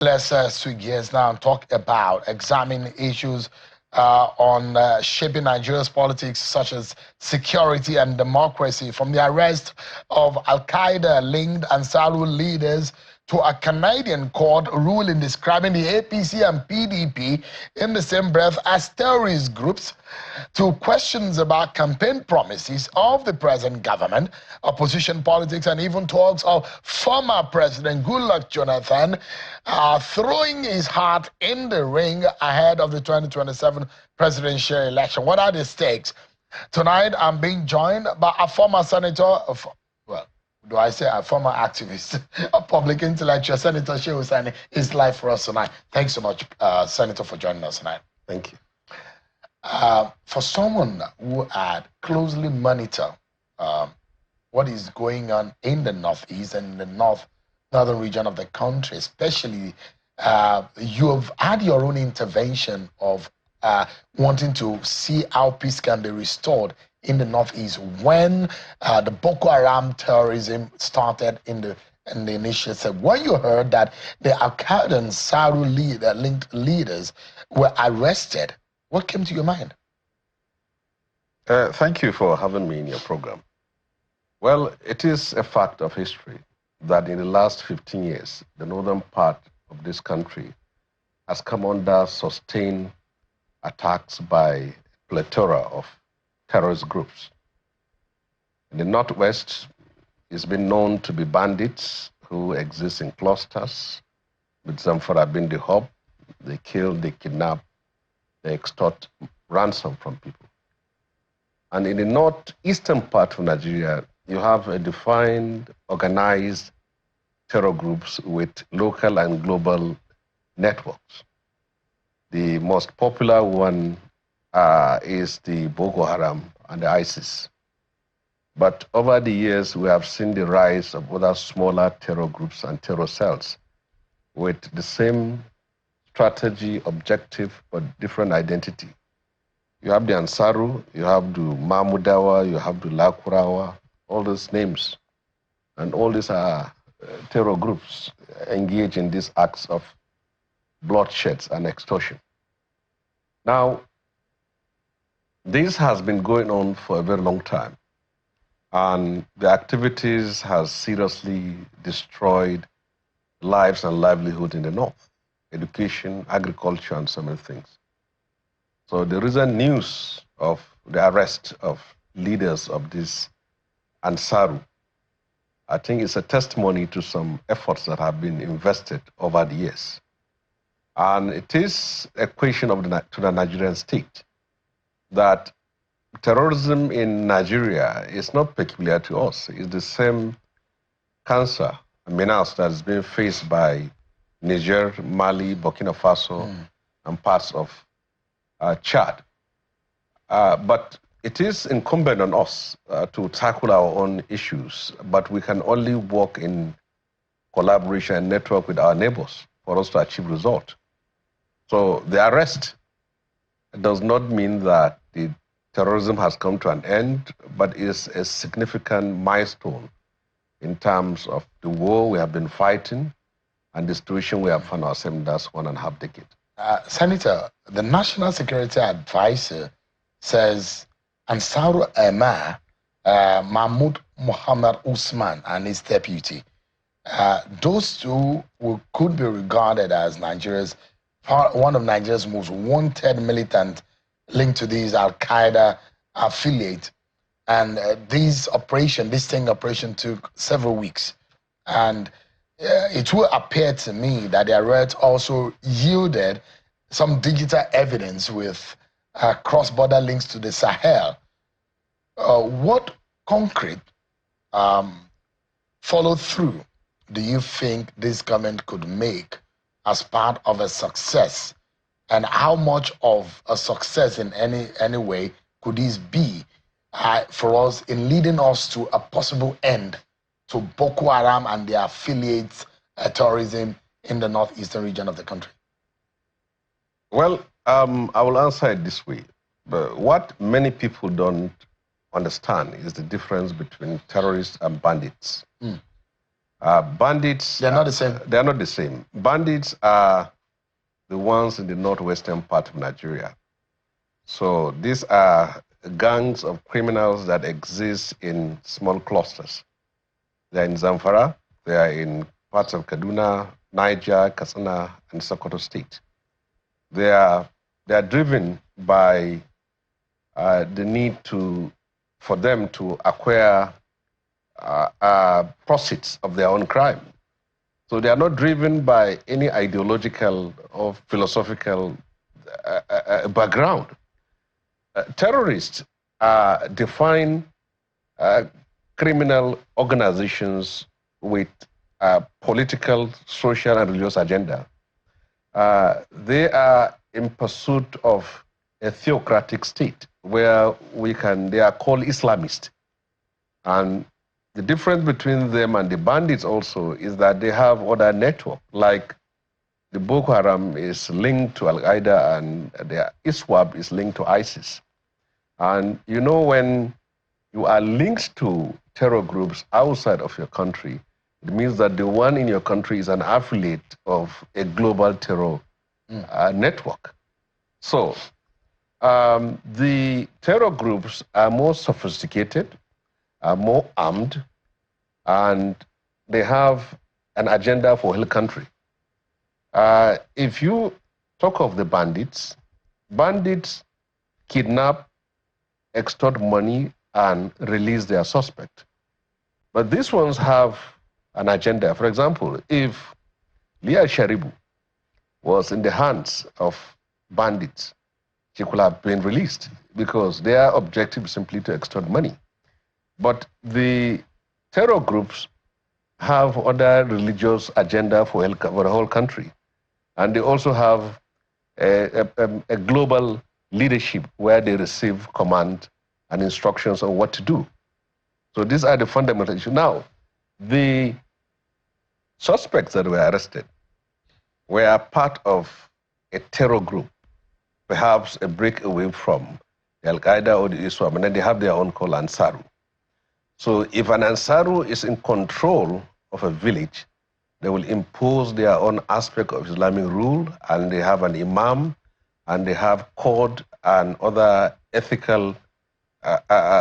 Let's switch gears now and talk about examining issues on shaping Nigeria's politics, such as security and democracy, from the arrest of Al-Qaeda-linked Ansaru leaders to a Canadian court ruling describing the APC and PDP in the same breath as terrorist groups, to questions about campaign promises of the present government, opposition politics, and even talks of former President Goodluck Jonathan throwing his heart in the ring ahead of the 2027 presidential election. What are the stakes? Tonight, I'm being joined by a former senator, well, do I say a former activist, a public intellectual, Senator Shehu Sani, is live for us tonight. Thanks so much, Senator, for joining us tonight. Thank you. For someone who had closely monitored what is going on in the Northeast and the northern region of the country, especially, you've had your own intervention of wanting to see how peace can be restored in the Northeast when the Boko Haram terrorism started in the initial step. When you heard that the Al-Qaeda and Saru linked leaders were arrested, what came to your mind? Thank you for having me in your program. Well, it is a fact of history that in the last 15 years, the northern part of this country has come under sustained attacks by a plethora of terrorist groups. In the northwest, it's been known to be bandits who exist in clusters, with Zamfara being the hub. They kill, they kidnap, they extort ransom from people. And in the northeastern part of Nigeria, you have a defined, organized terror groups with local and global networks. The most popular one is the Boko Haram and the ISIS. But over the years, we have seen the rise of other smaller terror groups and terror cells with the same strategy, objective, but different identity. You have the Ansaru, you have the Mahmudawa, you have the Lakurawa, all those names. And all these are terror groups engaged in these acts of bloodshed and extortion. Now, this has been going on for a very long time. And the activities has seriously destroyed lives and livelihood in the north. Education, agriculture, and so many things. So the recent news of the arrest of leaders of this Ansaru, I think it's a testimony to some efforts that have been invested over the years. And it is a question to the Nigerian state that terrorism in Nigeria is not peculiar to us. It's the same cancer, menace that is being faced by Niger, Mali, Burkina Faso, and parts of Chad. But it is incumbent on us to tackle our own issues, but we can only work in collaboration and network with our neighbors for us to achieve results. So the arrest does not mean that the terrorism has come to an end, but is a significant milestone in terms of the war we have been fighting and the situation we have found ourselves in the last 1.5 decades. Senator, the National Security Advisor says Ansaru Emir, Mahmoud Mohammed Usman and his deputy, those two could be regarded as one of Nigeria's most wanted militant linked to these Al-Qaeda affiliate. And this sting operation took several weeks. And it will appear to me that the arrest also yielded some digital evidence with cross-border links to the Sahel. What concrete follow-through do you think this government could make as part of a success? And how much of a success in any way could this be for us in leading us to a possible end to Boko Haram and their affiliates terrorism in the northeastern region of the country? Well, I will answer it this way. But what many people don't understand is the difference between terrorists and bandits. Bandits... They're not the same. They're not the same. Bandits are the ones in the northwestern part of Nigeria. So these are gangs of criminals that exist in small clusters. They're in Zamfara, they are in parts of Kaduna, Niger, Katsina, and Sokoto State. They are driven by the need for them to acquire proceeds of their own crime. So they are not driven by any ideological or philosophical background. Terrorists define criminal organizations with political, social, and religious agenda. They are in pursuit of a theocratic state where they are called Islamists. And the difference between them and the bandits also is that they have other network, like the Boko Haram is linked to Al-Qaeda and the ISWAP is linked to ISIS. And you know, when you are linked to terror groups outside of your country, it means that the one in your country is an affiliate of a global terror network. So the terror groups are more sophisticated, are more armed, and they have an agenda for the whole country. If you talk of the bandits kidnap, extort money, and release their suspect. But these ones have an agenda. For example, if Leah Sharibu was in the hands of bandits, she could have been released because their objective is simply to extort money. But the terror groups have other religious agenda for the whole country. And they also have a global leadership where they receive command and instructions on what to do. So these are the fundamental issues. Now, the suspects that were arrested were part of a terror group, perhaps a breakaway from Al-Qaeda or the ISWAP, and then they have their own called Ansaru. So if an Ansaru is in control of a village, they will impose their own aspect of Islamic rule, and they have an imam, and they have code and other ethical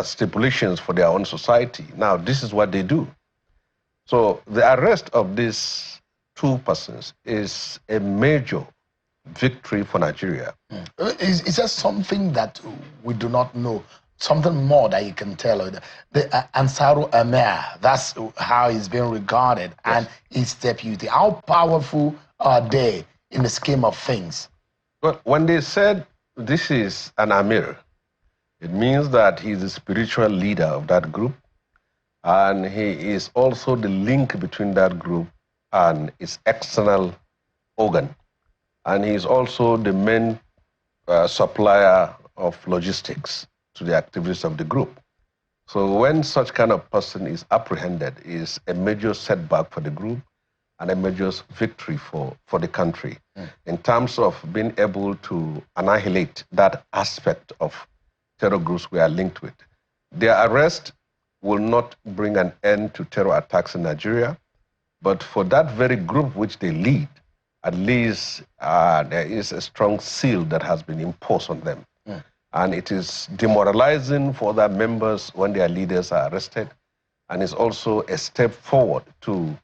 stipulations for their own society. Now, this is what they do. So the arrest of these two persons is a major victory for Nigeria. Is there something that we do not know? Something more that you can tell? The Ansaru Emir, that's how he's being regarded, yes, and his deputy. How powerful are they in the scheme of things? Well, when they said this is an Amir, it means that he's the spiritual leader of that group, and he is also the link between that group and its external organ. And he is also the main supplier of logistics to the activities of the group. So when such kind of person is apprehended, is a major setback for the group and a major victory for the country in terms of being able to annihilate that aspect of terror groups we are linked with. Their arrest will not bring an end to terror attacks in Nigeria, but for that very group which they lead, at least there is a strong seal that has been imposed on them. And it is demoralizing for other members when their leaders are arrested, and it's also a step forward to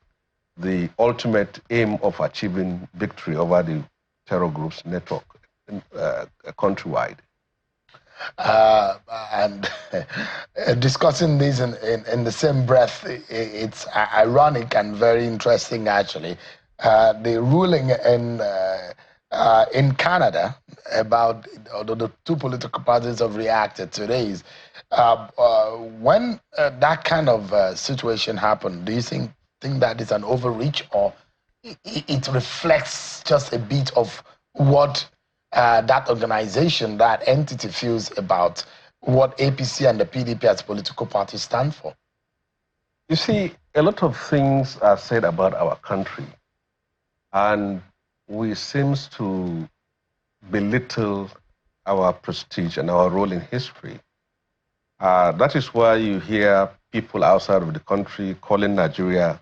the ultimate aim of achieving victory over the terror group's network countrywide. And discussing this in the same breath, it's ironic and very interesting, actually. The ruling in Canada about the two political parties have reacted to this. When that kind of situation happened, do you think that is an overreach, or it reflects just a bit of what that organization, that entity feels about what APC and the PDP as political parties stand for? You see, a lot of things are said about our country, and we seem to belittle our prestige and our role in history. That is why you hear people outside of the country calling Nigeria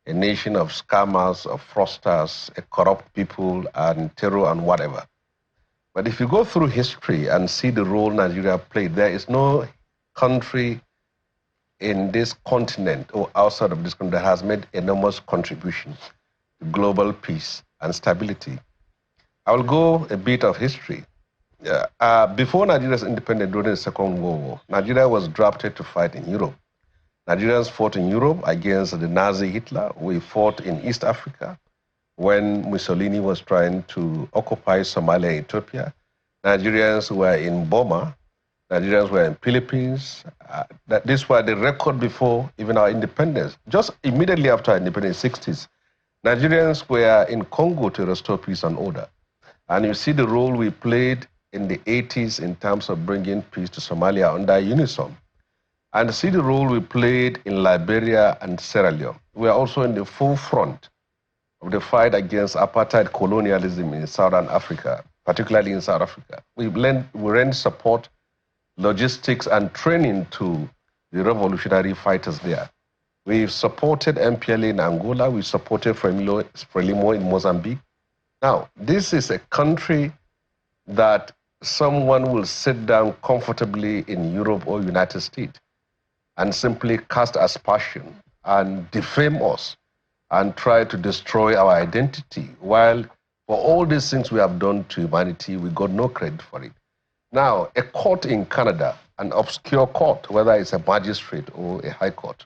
a nation of scammers, of fraudsters, a corrupt people, and terror and whatever. But if you go through history and see the role Nigeria played, there is no country in this continent or outside of this country that has made enormous contribution to global peace and stability. I will go a bit of history. Before Nigeria's independence during the Second World War, Nigeria was drafted to fight in Europe. Nigerians fought in Europe against the Nazi Hitler. We fought in East Africa when Mussolini was trying to occupy Somalia and Ethiopia. Nigerians were in Burma. Nigerians were in Philippines. This was the record before even our independence. Just immediately after our independence, 60s, Nigerians were in Congo to restore peace and order. And you see the role we played in the 80s in terms of bringing peace to Somalia under UNISOM. And see the role we played in Liberia and Sierra Leone. We are also in the forefront of the fight against apartheid colonialism in Southern Africa, particularly in South Africa. We lend support, logistics, and training to the revolutionary fighters there. We've supported MPLA in Angola. We supported Frelimo in Mozambique. Now, this is a country that someone will sit down comfortably in Europe or United States and simply cast aspersion and defame us and try to destroy our identity, while for all these things we have done to humanity, we got no credit for it. Now, a court in Canada, an obscure court, whether it's a magistrate or a high court,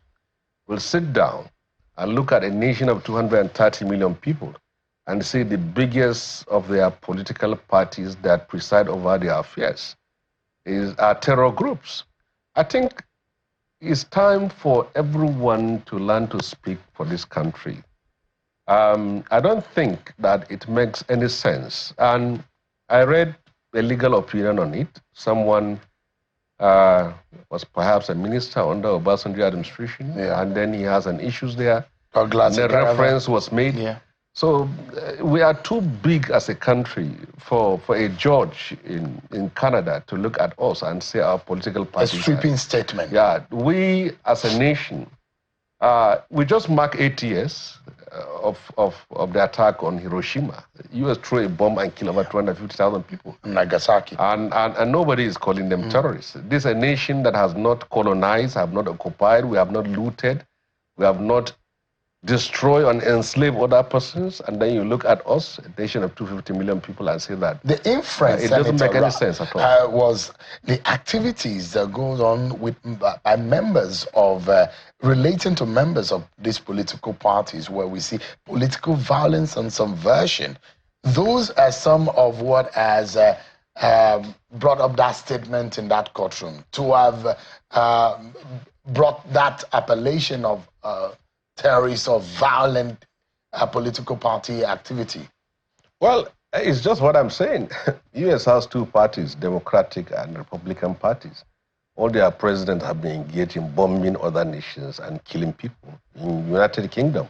will sit down and look at a nation of 230 million people and see the biggest of their political parties that preside over their affairs are terror groups. I think it's time for everyone to learn to speak for this country. I don't think that it makes any sense. And I read a legal opinion on it. Someone was perhaps a minister under Obasanjo administration, and then he has an issues there. And the reference was made. Yeah. So we are too big as a country for a judge in Canada to look at us and say our political parties. A sweeping statement. Yeah, we as a nation, we just mark 8 years of the attack on Hiroshima. US threw a bomb and killed over 250,000 people. Nagasaki. And nobody is calling them terrorists. This is a nation that has not colonized, have not occupied, we have not looted, we have not destroy and enslave other persons, and then you look at us, a nation of 250 million people, and say that the inference it doesn't make any sense at all. Was the activities that goes on with by members of relating to members of these political parties, where we see political violence and subversion. Those are some of what has brought up that statement in that courtroom, to have brought that appellation of terrorist or violent political party activity? Well, it's just what I'm saying. U.S. has two parties, Democratic and Republican parties. All their presidents have been engaged in bombing other nations and killing people. In United Kingdom,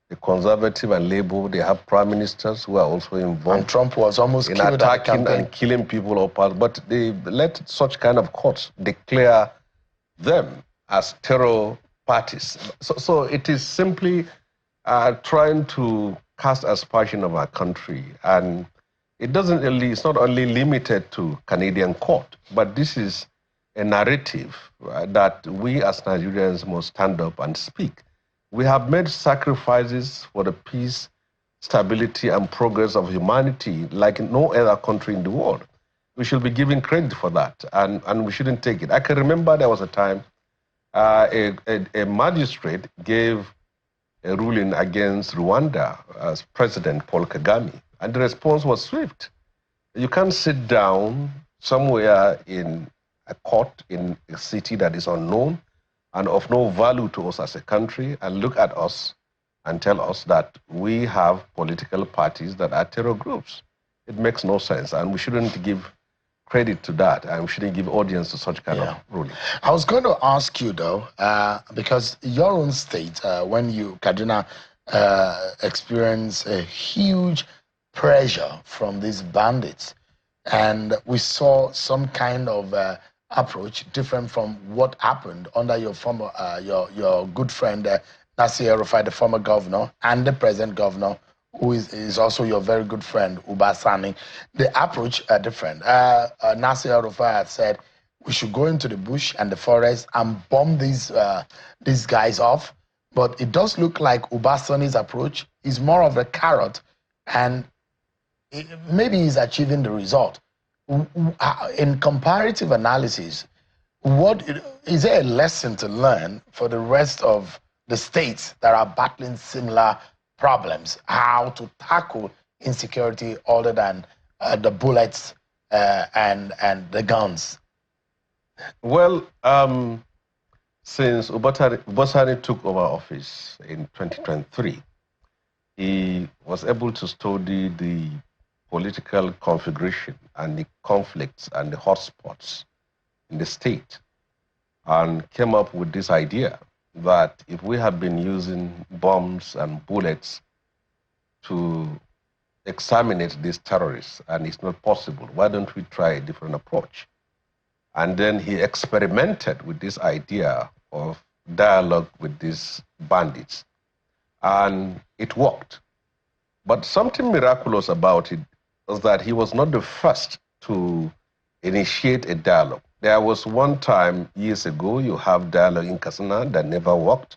the Conservative and Labour, they have prime ministers who are also involved. And Trump was almost in attacking and killing people or part, but they let such kind of courts declare them as terror parties. So it is simply trying to cast aspersion of our country, and it's not only limited to Canadian court, but this is a narrative that we as Nigerians must stand up and speak. We have made sacrifices for the peace, stability, and progress of humanity like no other country in the world. We should be given credit for that, and we shouldn't take it. I can remember there was a time a magistrate gave a ruling against Rwanda as President Paul Kagame, and the response was swift. You can't sit down somewhere in a court in a city that is unknown and of no value to us as a country and look at us and tell us that we have political parties that are terror groups. It makes no sense, and we shouldn't give credit to that, and we shouldn't give audience to such kind of ruling. I was going to ask you, though, because your own state, when you, Kaduna, experienced a huge pressure from these bandits, and we saw some kind of approach different from what happened under your former, your good friend Nasir El-Rufai, the former governor, and the present governor, who is also your very good friend, Sani, the approach are different. Nasir El-Rufai had said we should go into the bush and the forest and bomb these guys off. But it does look like Sani's approach is more of a carrot, and maybe he's achieving the result. In comparative analysis, what is there a lesson to learn for the rest of the states that are battling similar problems, how to tackle insecurity other than the bullets and the guns? Well, since Sani took over office in 2023, he was able to study the political configuration and the conflicts and the hotspots in the state, and came up with this idea that if we have been using bombs and bullets to exterminate these terrorists and it's not possible, why don't we try a different approach? And then he experimented with this idea of dialogue with these bandits, and it worked. But something miraculous about it was that he was not the first to initiate a dialogue. There was one time years ago you have dialogue in Katsina that never worked.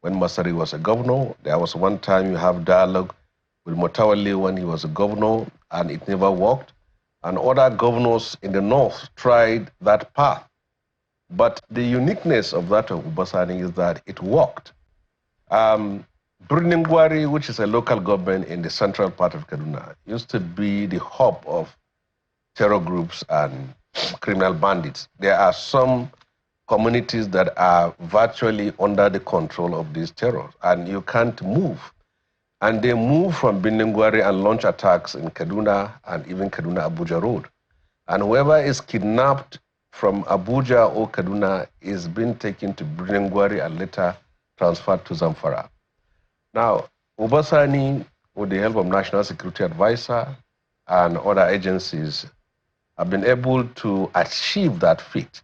When Masari was a governor, there was one time you have dialogue with Motawalli when he was a governor, and it never worked. And other governors in the north tried that path. But the uniqueness of that of Sani is that it worked. Bruningwari, which is a local government in the central part of Kaduna, used to be the hub of terror groups and criminal bandits. There are some communities that are virtually under the control of these terrors, and you can't move. And they move from Bruningwari and launch attacks in Kaduna and even Kaduna-Abuja Road. And whoever is kidnapped from Abuja or Kaduna is being taken to Bruningwari and later transferred to Zamfara. Now, Sani, with the help of National Security Advisor and other agencies, have been able to achieve that feat.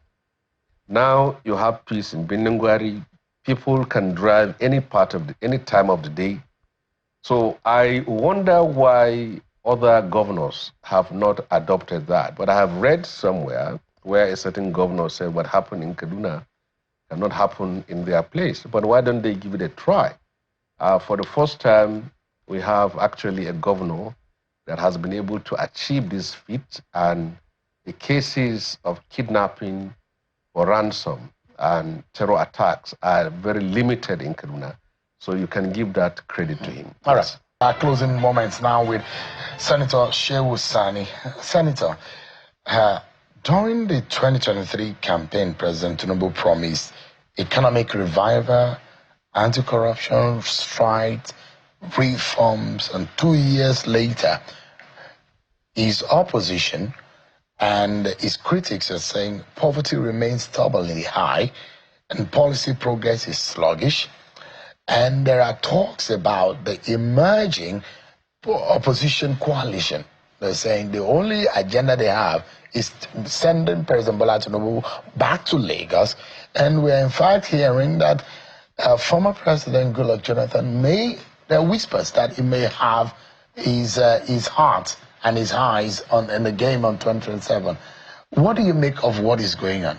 Now you have peace in Bruningwari. People can drive any time of the day. So I wonder why other governors have not adopted that. But I have read somewhere where a certain governor said what happened in Kaduna cannot happen in their place. But why don't they give it a try? For the first time, we have actually a governor that has been able to achieve this feat, and the cases of kidnapping or ransom and terror attacks are very limited in Kaduna. So you can give that credit to him. All right. Our closing moments now with Senator Shehu Sani. Senator, during the 2023 campaign, President Tinubu promised economic revival, anti-corruption strikes, reforms, and 2 years later, his opposition and his critics are saying poverty remains stubbornly high and policy progress is sluggish. And there are talks about the emerging opposition coalition. They're saying the only agenda they have is sending President Bola Tinubu back to Lagos. And we're in fact hearing that former President Goodluck Jonathan there are whispers that he may have his heart and his eyes in the game on 2027. What do you make of what is going on?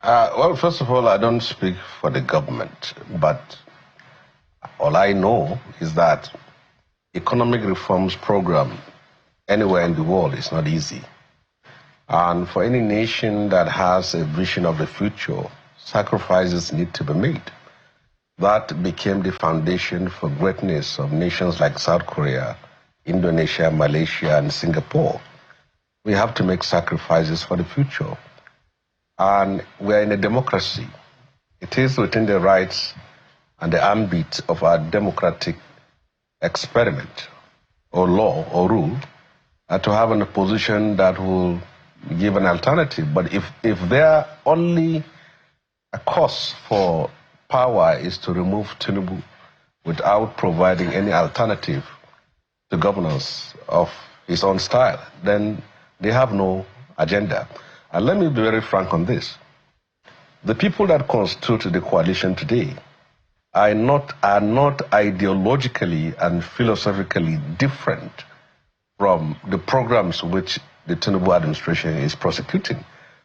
Well, first of all, I don't speak for the government, but all I know is that economic reforms program anywhere in the world is not easy. And for any nation that has a vision of the future, sacrifices need to be made. That became the foundation for greatness of nations like South Korea, Indonesia, Malaysia, and Singapore. We have to make sacrifices for the future. And we're in a democracy. It is within the rights and the ambit of our democratic experiment or law or rule to have an opposition that will give an alternative. But if their only a cause for power is to remove Tinubu without providing any alternative to governance of his own style, then they have no agenda. And let me be very frank on this. The people that constitute the coalition today are not ideologically and philosophically different from the programs which the Tinubu administration is prosecuting.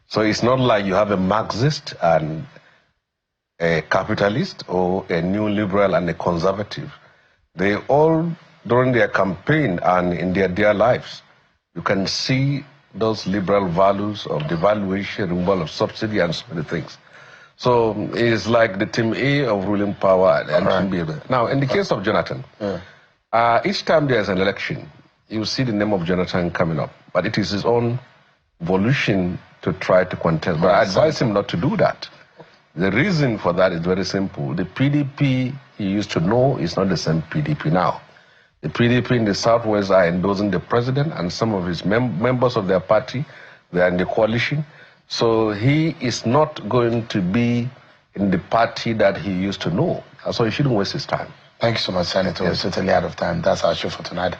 So it's not like you have a Marxist and a capitalist or a new liberal and a conservative. They all, during their campaign and in their dear lives, you can see those liberal values of devaluation, removal of subsidy and so many things. So it's like the team A of ruling power and team B. Now, in the case of Jonathan, each time there's an election, you see the name of Jonathan coming up, but it is his own volition to try to contest. But I advise him not to do that. The reason for that is very simple. The PDP he used to know is not the same PDP now. The PDP in the Southwest are endorsing the president and some of his members of their party. They are in the coalition. So he is not going to be in the party that he used to know. So he shouldn't waste his time. Thank you so much, Senator. We're certainly out of time. That's our show for tonight.